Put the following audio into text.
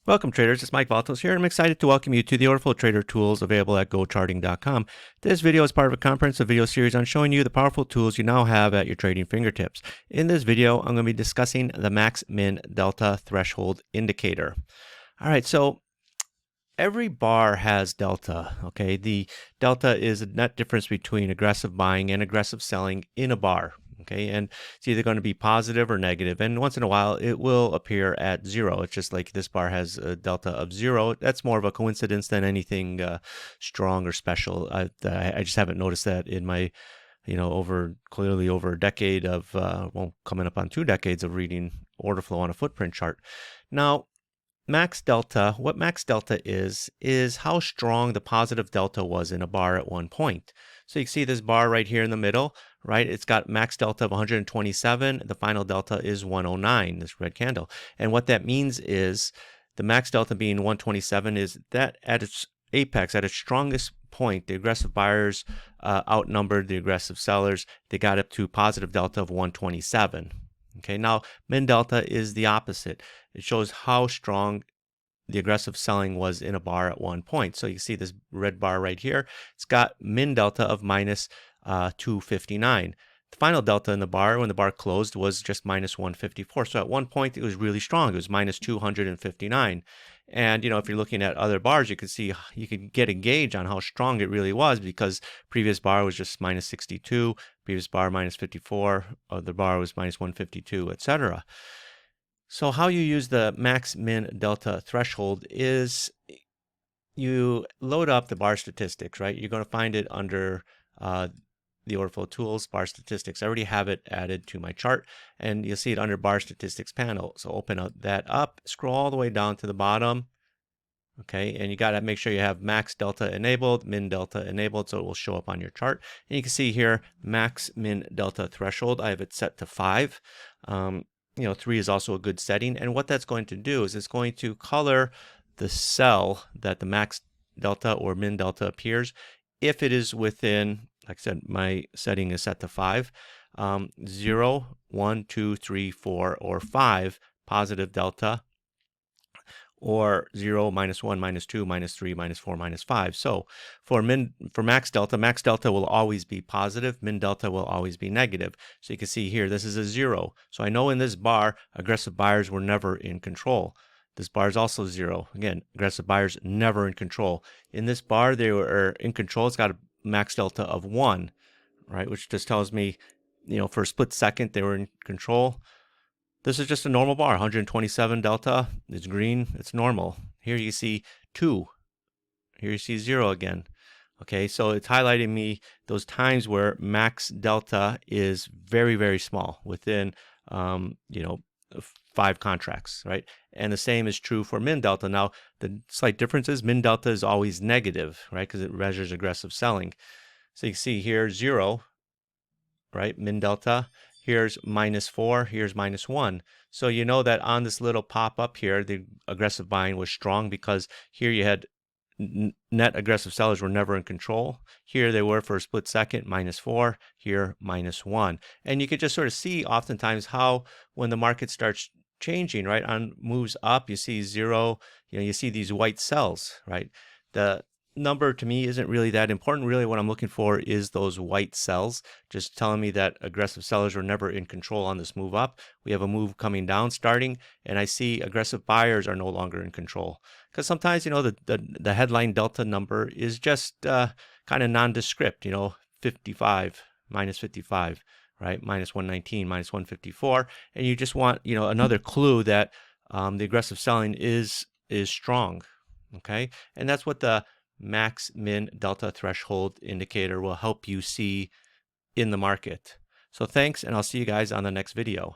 Welcome traders, it's Mike Valtos here, and I'm excited to welcome you to the Orderflow Trader tools available at Gocharting.com. This video is part of a comprehensive video series on showing you the powerful tools you now have at your trading fingertips. In this video, I'm going to be discussing the max min delta threshold indicator. All right, so every bar has delta, okay? The delta is a net difference between aggressive buying and aggressive selling in a bar. Okay, and it's either going to be positive or negative, and once in a while it will appear at zero. It's just like this bar has a delta of zero. That's more of a coincidence than anything strong or special. I just haven't noticed that in my, clearly over a decade of, coming up on 2 decades of reading order flow on a footprint chart. Now, max delta, what max delta is how strong the positive delta was in a bar at one point. So you can see this bar right here in the middle, right? It's got max delta of 127. The final delta is 109, this red candle. And what that means is the max delta being 127 is that at its apex, at its strongest point, the aggressive buyers outnumbered the aggressive sellers. They got up to positive delta of 127. Okay, now min delta is the opposite. It shows how strong the aggressive selling was in a bar at one point. So you see this red bar right here. It's got min delta of minus 259. The final delta in the bar when the bar closed was just minus 154. So at one point it was really strong. It was minus 259. And if you're looking at other bars, you could get a gauge on how strong it really was, because previous bar was just minus 62, previous bar minus 54, other bar was minus 152, etc. So how you use the max min delta threshold is you load up the bar statistics, right? You're going to find it under the Orderflow tools, bar statistics. I already have it added to my chart, and you'll see it under bar statistics panel. So open that up, scroll all the way down to the bottom. Okay, and you got to make sure you have max delta enabled, min delta enabled, so it will show up on your chart. And you can see here, max min delta threshold, I have it set to 5. 3 is also a good setting. And what that's going to do is it's going to color the cell that the max delta or min delta appears if it is within, like I said, my setting is set to 5, 0, 1, 2, 3, 4, or 5 positive delta, or 0, minus 1, minus 2, minus 3, minus 4, minus 5. So for max delta will always be positive, min delta will always be negative. So you can see here, this is a 0. So I know in this bar, aggressive buyers were never in control. This bar is also 0. Again, aggressive buyers never in control. In this bar, they were in control. It's got a max delta of 1, right? Which just tells me, for a split second, they were in control. This is just a normal bar, 127 delta. It's green, it's normal. Here you see 2. Here you see 0 again. Okay, so it's highlighting me those times where max delta is very, very small within, 5 contracts, right? And the same is true for min delta. Now, the slight difference is min delta is always negative, right? Because it measures aggressive selling. So you can see here 0, right? Min delta. Here's minus 4, here's minus 1. So you know that on this little pop-up here, the aggressive buying was strong, because here you had net aggressive sellers were never in control. Here they were for a split second, minus 4, here minus 1. And you could just sort of see oftentimes how when the market starts changing, right, on moves up, you see 0, you see these white cells, right? The number to me isn't really that important. Really what I'm looking for is those white cells, just telling me that aggressive sellers were never in control on this move up. We have a move coming down starting, and I see aggressive buyers are no longer in control. Because sometimes, the headline delta number is just kind of nondescript, 55, minus 55, right? Minus 119, minus 154. And you just want, another clue that the aggressive selling is strong, okay? And that's what the max min delta threshold indicator will help you see in the market. So thanks, and I'll see you guys on the next video.